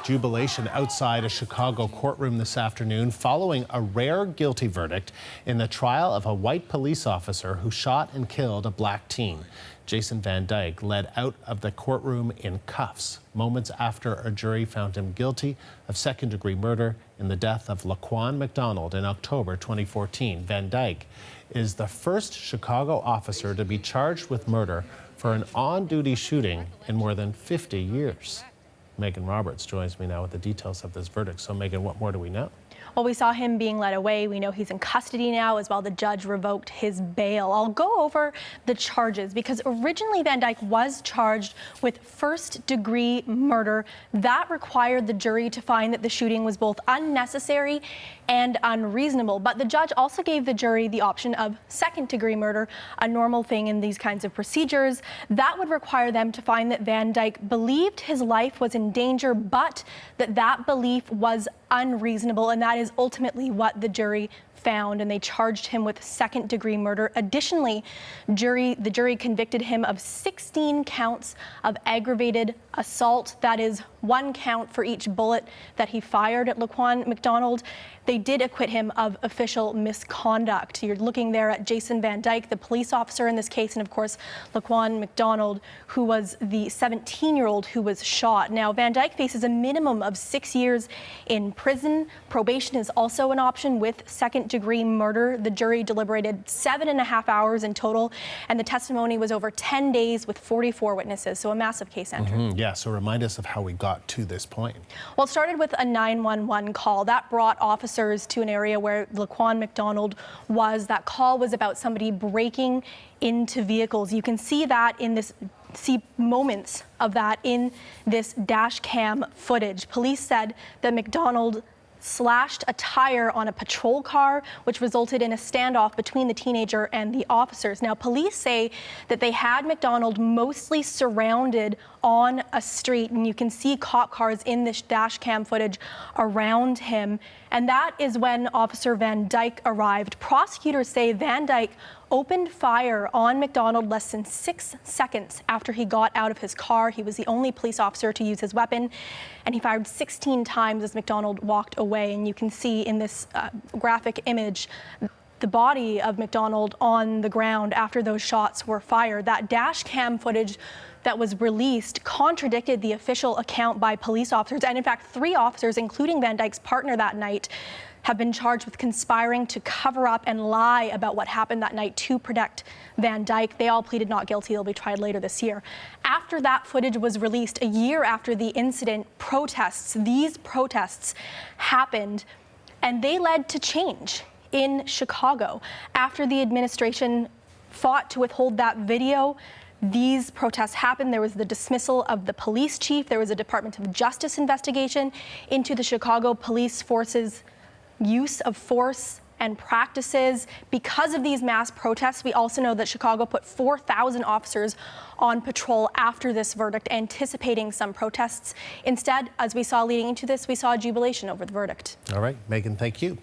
Jubilation outside a Chicago courtroom this afternoon following a rare guilty verdict in the trial of a white police officer who shot and killed a black teen. Jason Van Dyke led out of the courtroom in cuffs moments after a jury found him guilty of second-degree murder in the death of Laquan McDonald in October 2014. Van Dyke is the first Chicago officer to be charged with murder for an on-duty shooting in more than 50 years. Megan Roberts joins me now with the details of this verdict. So, Megan, what more do we know? Well, we saw him being led away. We know he's in custody now as well. The judge revoked his bail. I'll go over the charges because originally Van Dyke was charged with first-degree murder. That required the jury to find that the shooting was both unnecessary and unreasonable. But the judge also gave the jury the option of second-degree murder, a normal thing in these kinds of procedures. That would require them to find that Van Dyke believed his life was in danger, but that belief was unreasonable, and that is ultimately what the jury found, and they charged him with second-degree murder. Additionally, the jury convicted him of 16 counts of aggravated assault. That is one count for each bullet that he fired at Laquan McDonald. They did acquit him of official misconduct. You're looking there at Jason Van Dyke, the police officer in this case, and of course, Laquan McDonald, who was the 17-year-old who was shot. Now, Van Dyke faces a minimum of 6 years in prison. Probation is also an option with second-degree murder. The jury deliberated 7.5 hours in total, and the testimony was over 10 days with 44 witnesses, so a massive case, Andrew. Yeah, so remind us of how we got to this point. Well, it started with a 911 call. That brought officers to an area where Laquan McDonald was. That call was about somebody breaking into vehicles. You can see that in this moments of that in this dash cam footage. Police said that McDonald slashed a tire on a patrol car, which resulted in a standoff between the teenager and the officers. Now, police say that they had McDonald mostly surrounded on a street, and you can see cop cars in this dash cam footage around him. And that is when Officer Van Dyke arrived. Prosecutors say Van Dyke opened fire on McDonald less than 6 seconds after he got out of his car. He was the only police officer to use his weapon, and he fired 16 times as McDonald walked away. And you can see in this graphic image the body of McDonald on the ground after those shots were fired. That dash cam footage that was released contradicted the official account by police officers. And in fact, 3 officers, including Van Dyke's partner that night, have been charged with conspiring to cover up and lie about what happened that night to protect Van Dyke. They all pleaded not guilty. They'll be tried later this year. After that footage was released, a year after the incident, these protests happened, and they led to change in Chicago. After the administration fought to withhold that video, these protests happened. There was the dismissal of the police chief. There was a Department of Justice investigation into the Chicago Police Force's use of force and practices. Because of these mass protests, we also know that Chicago put 4,000 officers on patrol after this verdict, anticipating some protests. Instead, as we saw leading into this, we saw a jubilation over the verdict. All right, Megan, thank you.